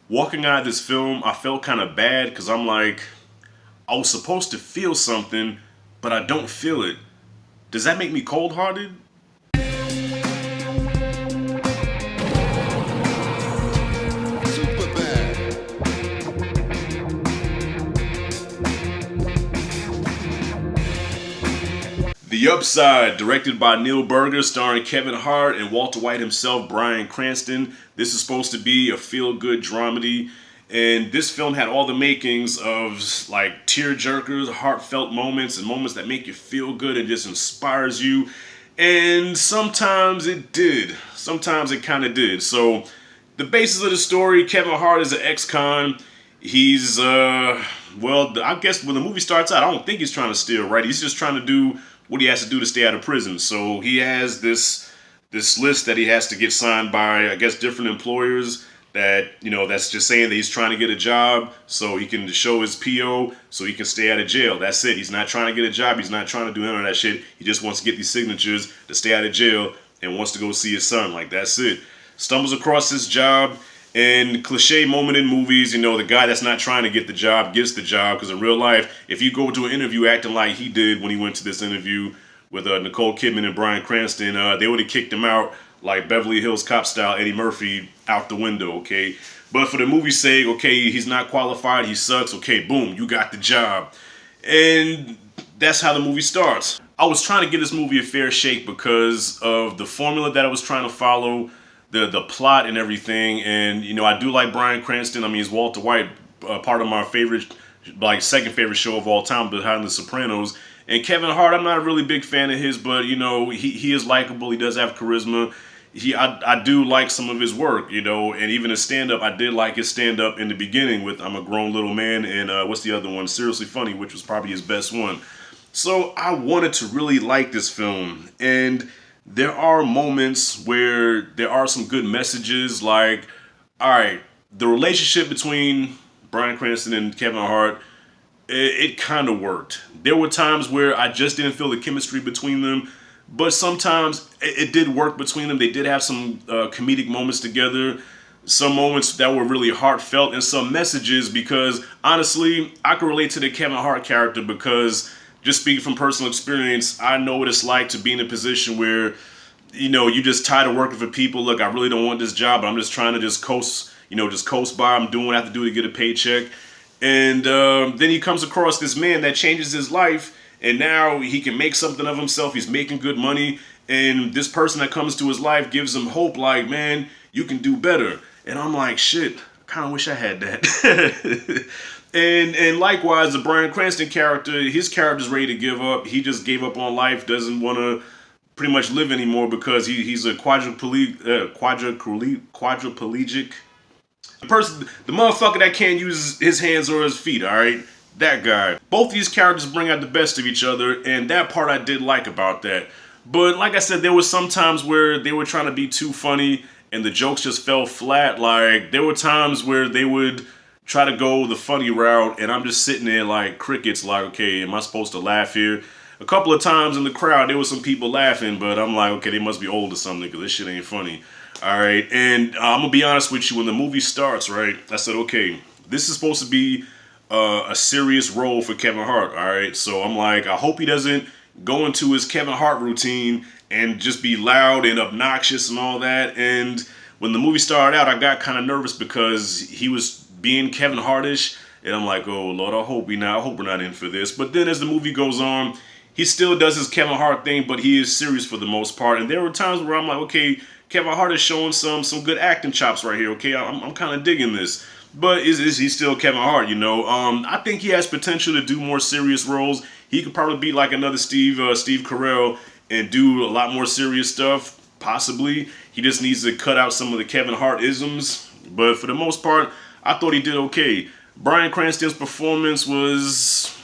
Walking out of this film, I felt kind of bad because I'm like, I was supposed to feel something, but I don't feel it. Does that make me cold hearted? The Upside, directed by Neil Burger, starring Kevin Hart and Walter White himself, Bryan Cranston. This is supposed to be a feel-good dramedy, and this film had all the makings of like tear-jerkers, heartfelt moments, and moments that make you feel good and just inspires you. And sometimes it did. Sometimes it kind of did. So, the basis of the story: Kevin Hart is an ex-con. He's well, I guess when the movie starts out, I don't think he's trying to steal, right? He's just trying to do what he has to do to stay out of prison. So he has this list that he has to get signed by, I guess, different employers that, that's just saying that he's trying to get a job so he can show his PO so he can stay out of jail. That's it. He's not trying to get a job. He's not trying to do none of that shit. He just wants to get these signatures to stay out of jail and wants to go see his son. Like, that's it. Stumbles across this job. And cliche moment in movies, the guy that's not trying to get the job gets the job, because in real life, if you go to an interview acting like he did when he went to this interview with Nicole Kidman and Bryan Cranston, they would have kicked him out like Beverly Hills Cop style, Eddie Murphy out the window, okay? But for the movie's sake, okay, he's not qualified, he sucks, okay, boom, you got the job. And that's how the movie starts. I was trying to give this movie a fair shake because of the formula that I was trying to follow, the plot and everything. And I do like Bryan Cranston. I mean, he's Walter White, part of my favorite, like second favorite show of all time behind The Sopranos. And Kevin Hart, I'm not a really big fan of his, but he is likable. He does have charisma. I do like some of his work, and even his stand-up. I did like his stand-up in the beginning with "I'm a Grown Little Man" and what's the other one? Seriously Funny, which was probably his best one. So I wanted to really like this film, and there are moments where there are some good messages, like, all right, the relationship between Bryan Cranston and Kevin Hart, it kind of worked. There were times where I just didn't feel the chemistry between them, but sometimes it did work between them. They did have some comedic moments together, some moments that were really heartfelt, and some messages, because honestly, I can relate to the Kevin Hart character because, just speaking from personal experience, I know what it's like to be in a position where, you just tired of working for people. Look, I really don't want this job, but I'm just trying to just coast, just coast by. I'm doing what I have to do to get a paycheck. And then he comes across this man that changes his life, and now he can make something of himself. He's making good money, and this person that comes to his life gives him hope, like, man, you can do better. And I'm like, shit, I kind of wish I had that. And likewise, the Bryan Cranston character, his character's ready to give up. He just gave up on life, doesn't want to pretty much live anymore because he's a quadriplegic. The motherfucker that can't use his hands or his feet, alright? That guy. Both these characters bring out the best of each other, and that part I did like about that. But like I said, there was some times where they were trying to be too funny, and the jokes just fell flat. Like, there were times where they would try to go the funny route, and I'm just sitting there like crickets, like, okay, am I supposed to laugh here? A couple of times in the crowd, there was some people laughing, but I'm like, okay, they must be old or something, because this shit ain't funny. All right, and I'm gonna be honest with you, when the movie starts, right, I said, okay, this is supposed to be a serious role for Kevin Hart, all right? So I'm like, I hope he doesn't go into his Kevin Hart routine and just be loud and obnoxious and all that. And when the movie started out, I got kind of nervous because he was being Kevin Hartish, and I'm like, oh Lord, I hope we're not in for this. But then as the movie goes on, he still does his Kevin Hart thing, but he is serious for the most part. And there were times where I'm like, okay, Kevin Hart is showing some good acting chops right here. Okay, I'm kind of digging this. But is he still Kevin Hart? I think he has potential to do more serious roles. He could probably be like another Steve Carell and do a lot more serious stuff. Possibly, he just needs to cut out some of the Kevin Hart isms. But for the most part, I thought he did okay. Bryan Cranston's performance was,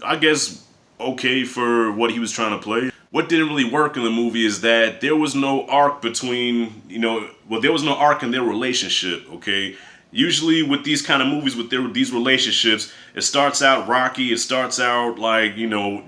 I guess, okay for what he was trying to play. What didn't really work in the movie is that there was no arc between, there was no arc in their relationship, okay? Usually with these kind of movies, with these relationships, it starts out rocky, it starts out like,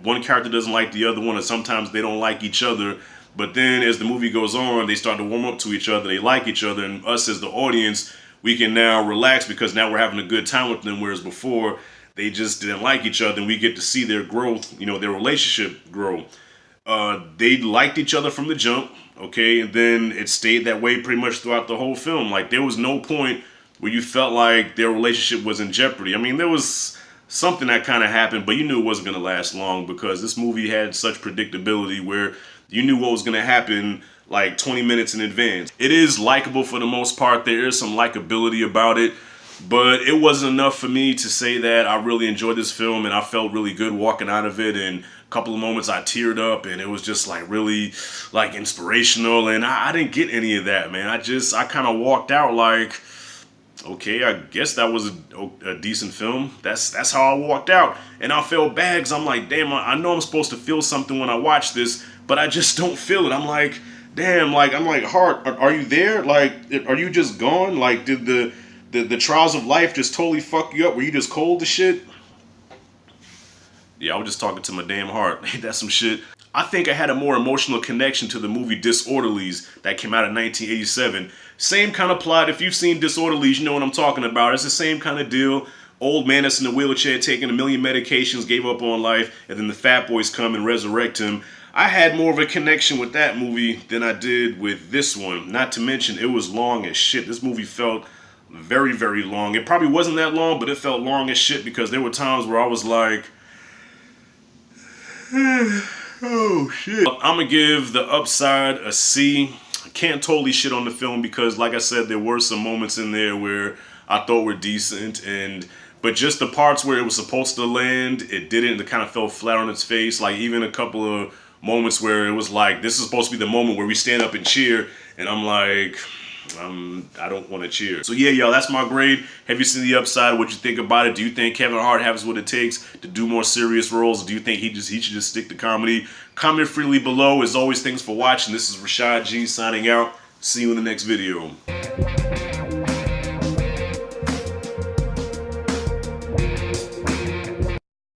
one character doesn't like the other one, and sometimes they don't like each other. But then as the movie goes on, they start to warm up to each other, they like each other, and us as the audience, we can now relax because now we're having a good time with them, whereas before they just didn't like each other, and we get to see their growth, you know, their relationship grow. They liked each other from the jump, okay, and then it stayed that way pretty much throughout the whole film. Like, there was no point where you felt like their relationship was in jeopardy. I mean, there was something that kind of happened, but you knew it wasn't going to last long because this movie had such predictability where you knew what was going to happen like 20 minutes in advance. It is likable for the most part. There is some likability about it, but it wasn't enough for me to say that I really enjoyed this film and I felt really good walking out of it. And a couple of moments I teared up and it was just like really like inspirational, and I didn't get any of that, man. I kind of walked out like, okay, I guess that was a decent film. That's how I walked out. And I felt bad because I'm like, damn, I know I'm supposed to feel something when I watch this, but I just don't feel it. I'm like, damn, like, I'm like, Hart, are you there? Like, are you just gone? Like, did the trials of life just totally fuck you up? Were you just cold to shit? Yeah, I was just talking to my damn heart. That's some shit. I think I had a more emotional connection to the movie Disorderlies that came out in 1987. Same kind of plot. If you've seen Disorderlies, you know what I'm talking about. It's the same kind of deal. Old man that's in a wheelchair taking a million medications, gave up on life, and then the fat boys come and resurrect him. I had more of a connection with that movie than I did with this one. Not to mention, it was long as shit. This movie felt very, very long. It probably wasn't that long, but it felt long as shit because there were times where I was like, oh shit. I'm gonna give The Upside a C. I can't totally shit on the film because, like I said, there were some moments in there where I thought were decent, but just the parts where it was supposed to land, it didn't. It kind of fell flat on its face. Like, even a couple of moments where it was like, this is supposed to be the moment where we stand up and cheer, and I'm like, I don't want to cheer. So yeah, y'all, that's my grade. Have you seen The Upside? What you think about it? Do you think Kevin Hart has what it takes to do more serious roles? Do you think he should just stick to comedy? Comment freely below. As always, thanks for watching. This is Rashad G signing out. See you in the next video.